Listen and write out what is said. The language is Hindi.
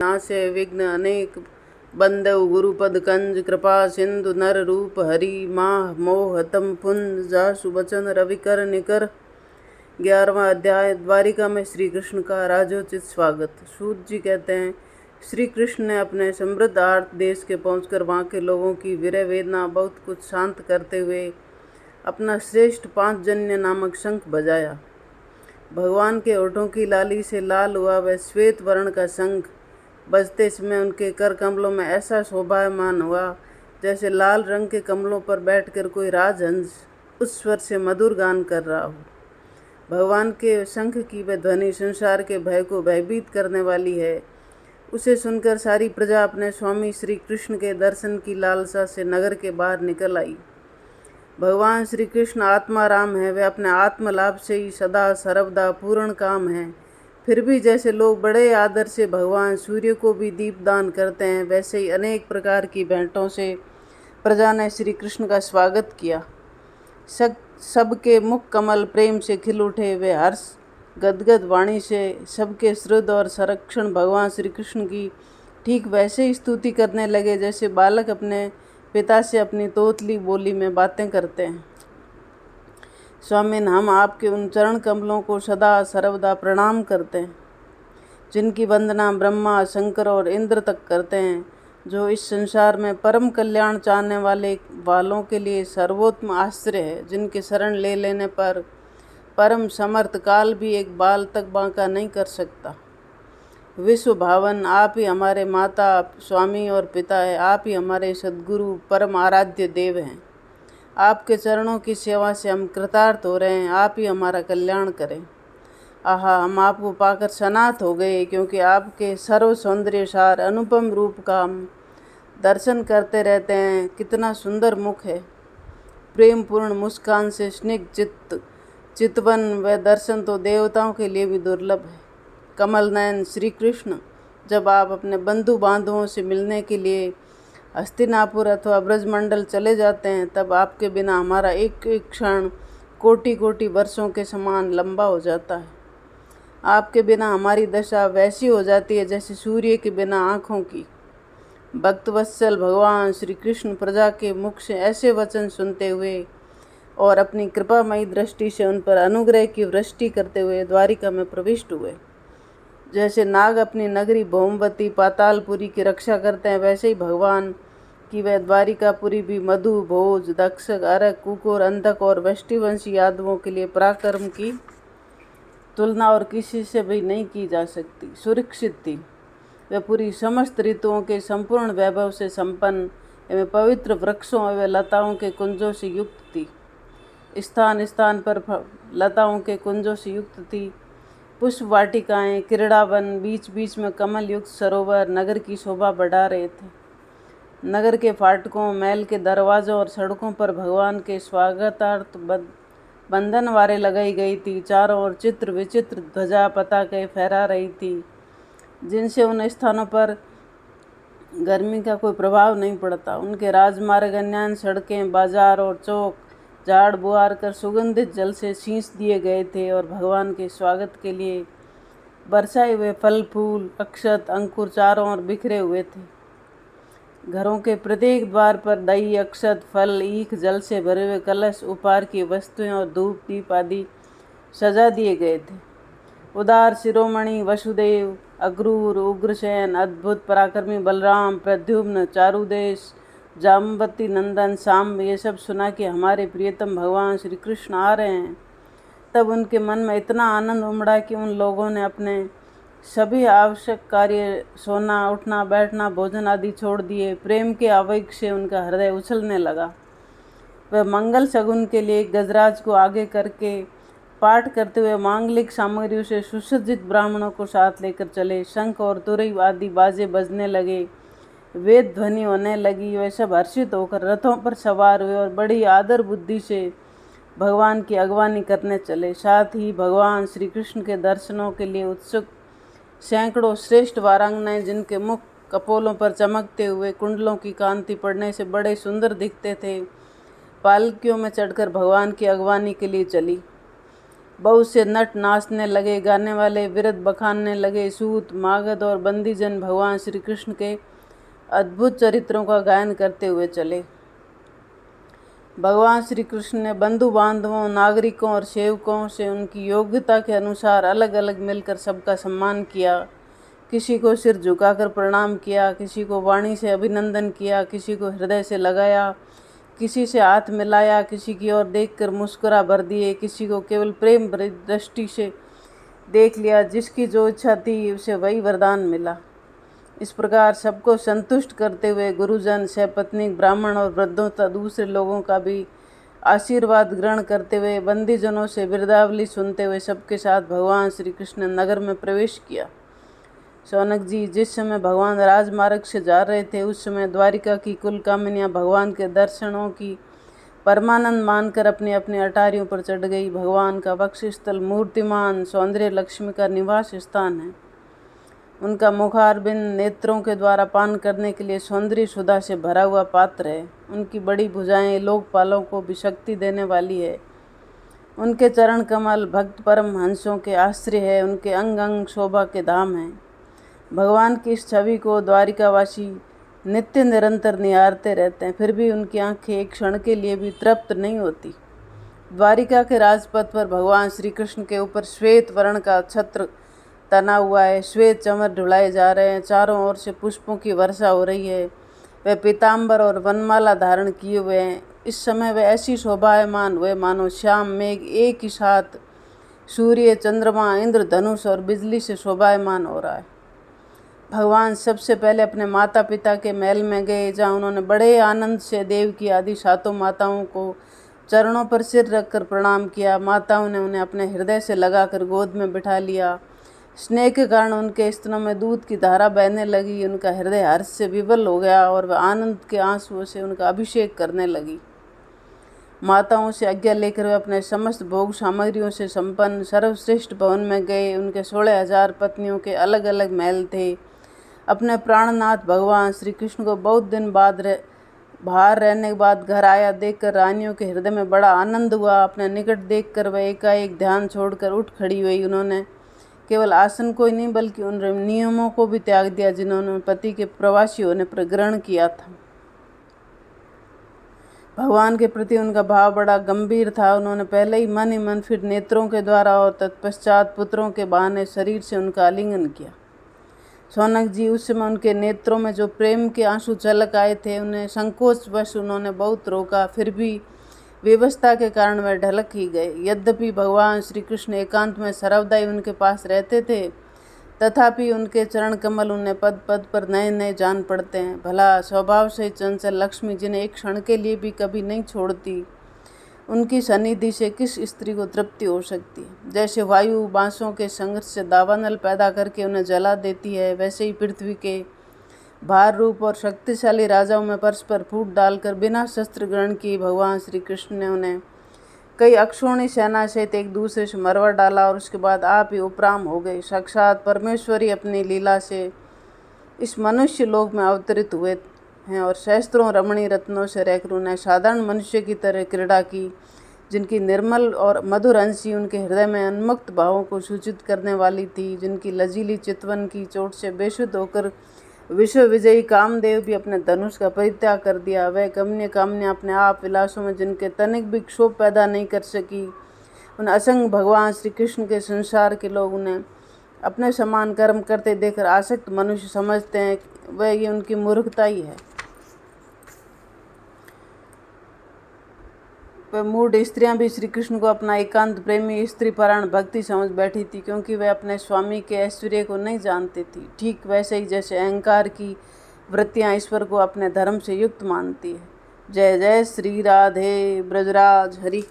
नाशय विघ्न अनेक बंदव गुरुपद कंज कृपा सिंधु नर रूप हरि माह मोह हतम पुंज जासु बचन रविकर निकर। 11वां अध्याय द्वारिका में श्री कृष्ण का राजोचित स्वागत। सूत जी कहते हैं, श्री कृष्ण ने अपने समृद्ध आर्त देश के पहुंचकर वहाँ के लोगों की विरह वेदना बहुत कुछ शांत करते हुए अपना श्रेष्ठ पांचजन्य नामक शंख बजाया। भगवान के ओठों की लाली से लाल हुआ वह श्वेत वर्ण का शंख बजते समय उनके कर कमलों में ऐसा शोभायमान हुआ जैसे लाल रंग के कमलों पर बैठकर कोई राजहंस उस स्वर से मधुर गान कर रहा हो। भगवान के शंख की वह ध्वनि संसार के भय को भयभीत करने वाली है। उसे सुनकर सारी प्रजा अपने स्वामी श्री कृष्ण के दर्शन की लालसा से नगर के बाहर निकल आई। भगवान श्री कृष्ण आत्माराम है, वे अपने आत्मलाभ से ही सदा सर्वदा पूर्ण काम है। फिर भी जैसे लोग बड़े आदर से भगवान सूर्य को भी दीपदान करते हैं, वैसे ही अनेक प्रकार की भेंटों से प्रजा ने श्री कृष्ण का स्वागत किया। सबके मुख कमल प्रेम से खिल उठे। वे हर्ष गदगद वाणी से सबके श्रुद्ध और संरक्षण भगवान श्री कृष्ण की ठीक वैसे ही स्तुति करने लगे जैसे बालक अपने पिता से अपनी तोतली बोली में बातें करते हैं। स्वामिन, हम आपके उन चरण कमलों को सदा सर्वदा प्रणाम करते हैं जिनकी वंदना ब्रह्मा, शंकर और इंद्र तक करते हैं, जो इस संसार में परम कल्याण चाहने वालों के लिए सर्वोत्तम आश्रय है, जिनके शरण ले लेने पर परम समर्थ काल भी एक बाल तक बांका नहीं कर सकता। विश्व भावन, आप ही हमारे माता, स्वामी और पिता है। आप ही हमारे सद्गुरु परम आराध्य देव हैं। आपके चरणों की सेवा से हम कृतार्थ हो रहे हैं। आप ही हमारा कल्याण करें। आहा, हम आपको पाकर सनाथ हो गए, क्योंकि आपके सर्व सौंदर्य सार अनुपम रूप का हम दर्शन करते रहते हैं। कितना सुंदर मुख है, प्रेम पूर्ण मुस्कान से स्निग्ध चितवन, वह दर्शन तो देवताओं के लिए भी दुर्लभ है। कमल नयन श्री कृष्ण, जब आप अपने बंधु बांधवों से मिलने के लिए हस्तिनापुर अथवा ब्रजमंडल चले जाते हैं, तब आपके बिना हमारा एक एक क्षण कोटि कोटि वर्षों के समान लंबा हो जाता है। आपके बिना हमारी दशा वैसी हो जाती है जैसे सूर्य के बिना आँखों की। भक्तवत्सल भगवान श्री कृष्ण प्रजा के मुख से ऐसे वचन सुनते हुए और अपनी कृपामयी दृष्टि से उन पर अनुग्रह की वृष्टि करते हुए द्वारिका में प्रविष्ट हुए। जैसे नाग अपनी नगरी भौमवती पातालपुरी की रक्षा करते हैं, वैसे ही भगवान की वह द्वारिकापुरी भी मधु, भोज, दक्षक, अरक, कुकुर, अंधक और वष्टिवंशी यादवों के लिए पराक्रम की तुलना और किसी से भी नहीं की जा सकती। सुरक्षित थी। वह पूरी समस्त ऋतुओं के संपूर्ण वैभव से संपन्न एवं पवित्र वृक्षों एवं लताओं के कुंजों से युक्त थी। स्थान स्थान पर लताओं के कुंजों से युक्त थी। पुष्प वाटिकाएँ, क्रीड़ावन, बीच बीच में कमल युक्त सरोवर नगर की शोभा बढ़ा रहे थे। नगर के फाटकों, महल के दरवाजों और सड़कों पर भगवान के स्वागतार्थ बंधनवारें लगाई गई थी। चारों ओर चित्र विचित्र ध्वजा पताके फहरा रही थी, जिनसे उन स्थानों पर गर्मी का कोई प्रभाव नहीं पड़ता। उनके राजमार्ग, अन्यान्य सड़कें, बाजार और चौक झाड़ बुआर कर सुगंधित जल से सींच दिए गए थे और भगवान के स्वागत के लिए बरसाए हुए फल, फूल, अक्षत, अंकुर चारों ओर बिखरे हुए थे। घरों के प्रत्येक द्वार पर दही, अक्षत, फल, ईख, जल से भरे हुए कलश, उपहार की वस्तुएं और धूप दीप आदि सजा दिए गए थे। उदार शिरोमणि वसुदेव, अक्रूर, उग्रसेन, अद्भुत पराक्रमी बलराम, प्रद्युम्न, चारुदेश, जाम्बवती नंदन, शाम, ये सब सुना कि हमारे प्रियतम भगवान श्री कृष्ण आ रहे हैं, तब उनके मन में इतना आनंद उमड़ा कि उन लोगों ने अपने सभी आवश्यक कार्य, सोना, उठना, बैठना, भोजन आदि छोड़ दिए। प्रेम के आवेग से उनका हृदय उछलने लगा। वह मंगल शगुन के लिए गजराज को आगे करके पाठ करते हुए मांगलिक सामग्रियों से सुसज्जित ब्राह्मणों को साथ लेकर चले। शंख और तुरई आदि बाजे बजने लगे, वेद ध्वनि होने लगी। वे सब हर्षित होकर रथों पर सवार हुए और बड़ी आदर बुद्धि से भगवान की अगवानी करने चले। साथ ही भगवान श्री कृष्ण के दर्शनों के लिए उत्सुक सैकड़ों श्रेष्ठ वारांगनाएं, जिनके मुख कपोलों पर चमकते हुए कुंडलों की कांति पड़ने से बड़े सुंदर दिखते थे, पालकियों में चढ़कर भगवान की अगवानी के लिए चली। बहुत से नट नाचने लगे, गाने वाले विरत बखानने लगे। सूत, मागध और बंदीजन भगवान श्री कृष्ण के अद्भुत चरित्रों का गायन करते हुए चले। भगवान श्री कृष्ण ने बंधु बांधवों, नागरिकों और सेवकों से उनकी योग्यता के अनुसार अलग अलग मिलकर सबका सम्मान किया। किसी को सिर झुकाकर प्रणाम किया, किसी को वाणी से अभिनंदन किया, किसी को हृदय से लगाया, किसी से हाथ मिलाया, किसी की ओर देखकर मुस्कुरा भर दिए, किसी को केवल प्रेम भरी दृष्टि से देख लिया। जिसकी जो इच्छा थी उसे वही वरदान मिला। इस प्रकार सबको संतुष्ट करते हुए गुरुजन, सपत्नीक, ब्राह्मण और वृद्धों तथा दूसरे लोगों का भी आशीर्वाद ग्रहण करते हुए, बंदीजनों से बिरदावली सुनते हुए सबके साथ भगवान श्री कृष्ण ने नगर में प्रवेश किया। शौनक जी, जिस समय भगवान राजमार्ग से जा रहे थे उस समय द्वारिका की कुल कामिनियाँ भगवान के दर्शनों की परमानंद मानकर अपनी अपनी अटारियों पर चढ़ गई। भगवान का वक्षस्थल मूर्तिमान सौंदर्य लक्ष्मी का निवास स्थान है। उनका मुखारबिंद नेत्रों के द्वारा पान करने के लिए सौंदर्य सुधा से भरा हुआ पात्र है। उनकी बड़ी भुजाएं लोकपालों को भी शक्ति देने वाली है। उनके चरण कमल भक्त परम हंसों के आश्रय है। उनके अंग अंग शोभा के धाम हैं। भगवान की इस छवि को द्वारिकावासी नित्य निरंतर निहारते रहते हैं, फिर भी उनकी आंखें एक क्षण के लिए भी तृप्त नहीं होती। द्वारिका के राजपथ पर भगवान श्री कृष्ण के ऊपर श्वेत वर्ण का छत्र तना हुआ है। श्वेत चमर ढुलाए जा रहे हैं। चारों ओर से पुष्पों की वर्षा हो रही है। वे पीताम्बर और वनमाला धारण किए हुए हैं। इस समय वे ऐसी शोभायमान हुए मानो श्याम मेघ एक ही साथ सूर्य, चंद्रमा, इंद्र धनुष और बिजली से शोभायमान हो रहा है। भगवान सबसे पहले अपने माता पिता के महल में गए, जहाँ उन्होंने बड़े आनंद से देवकी आदि सातों माताओं को चरणों पर सिर रखकर प्रणाम किया। माताओं ने उन्हें अपने हृदय से लगाकर गोद में बिठा लिया। स्नेह के कारण उनके स्तनों में दूध की धारा बहने लगी। उनका हृदय हर्ष से विवल हो गया और वह आनंद के आंसुओं से उनका अभिषेक करने लगी। माताओं से आज्ञा लेकर वे अपने समस्त भोग सामग्रियों से संपन्न सर्वश्रेष्ठ भवन में गए। उनके 16,000 पत्नियों के अलग अलग महल थे। अपने प्राणनाथ भगवान श्री कृष्ण को बहुत दिन बाद बाहर रहने के बाद घर आया देखकर रानियों के हृदय में बड़ा आनंद हुआ। अपने निकट देखकर वह एकाएक ध्यान छोड़कर उठ खड़ी हुई। उन्होंने केवल आसन को ही नहीं बल्कि उन नियमों को भी त्याग दिया जिन्होंने पति के प्रवासी होने पर ग्रहण किया था। भगवान के प्रति उनका भाव बड़ा गंभीर था। उन्होंने पहले ही मन फिर नेत्रों के द्वारा और तत्पश्चात पुत्रों के बहाने शरीर से उनका आलिंगन किया। शौनक जी, उस समय उनके नेत्रों में जो प्रेम के आंसू झलक आए थे उन्हें संकोचवश उन्होंने बहुत रोका, फिर भी व्यवस्था के कारण वह ढलक ही गए। यद्यपि भगवान श्री कृष्ण एकांत में सर्वदा ही उनके पास रहते थे, तथापि उनके चरण कमल उन्हें पद पद पर नए नए जान पड़ते हैं। भला स्वभाव से चंचल लक्ष्मी, जिन्हें एक क्षण के लिए भी कभी नहीं छोड़ती, उनकी सनिधि से किस स्त्री को तृप्ति हो सकती है। जैसे वायु बांसों के संघर्ष से दावानल पैदा करके उन्हें जला देती है, वैसे ही पृथ्वी के भार रूप और शक्तिशाली राजाओं में परस्पर फूट डालकर बिना शस्त्र ग्रहण किए भगवान श्री कृष्ण ने उन्हें कई अक्षौणी सेना सहित एक दूसरे से मरवा डाला और उसके बाद आप ही उपराम हो गए। साक्षात परमेश्वरी अपनी लीला से इस मनुष्य लोक में अवतरित हुए हैं और सहस्त्रों रमणीय रत्नों से रहकर उन्हें साधारण मनुष्य की तरह क्रीड़ा की, जिनकी निर्मल और मधुर हंसी उनके हृदय में उन्मुक्त भावों को सूचित करने वाली थी, जिनकी लजीली चितवन की चोट से बेसुध होकर विश्व विजयी कामदेव भी अपने धनुष का परित्याग कर दिया। वह कमनीय कामनियाँ अपने आप विलासों में जिनके तनिक भी क्षोभ पैदा नहीं कर सकी, उन असंग भगवान श्री कृष्ण के संसार के लोग उन्हें अपने समान कर्म करते देखकर आसक्त मनुष्य समझते हैं वह ये उनकी मूर्खता ही है। वह मूढ़ स्त्रियां भी श्री कृष्ण को अपना एकांत प्रेमी स्त्री परायण भक्ति समझ बैठी थी, क्योंकि वह अपने स्वामी के ऐश्वर्य को नहीं जानती थी। ठीक वैसे ही जैसे अहंकार की वृत्तियां ईश्वर को अपने धर्म से युक्त मानती है। जय जय श्री राधे ब्रजराज हरि।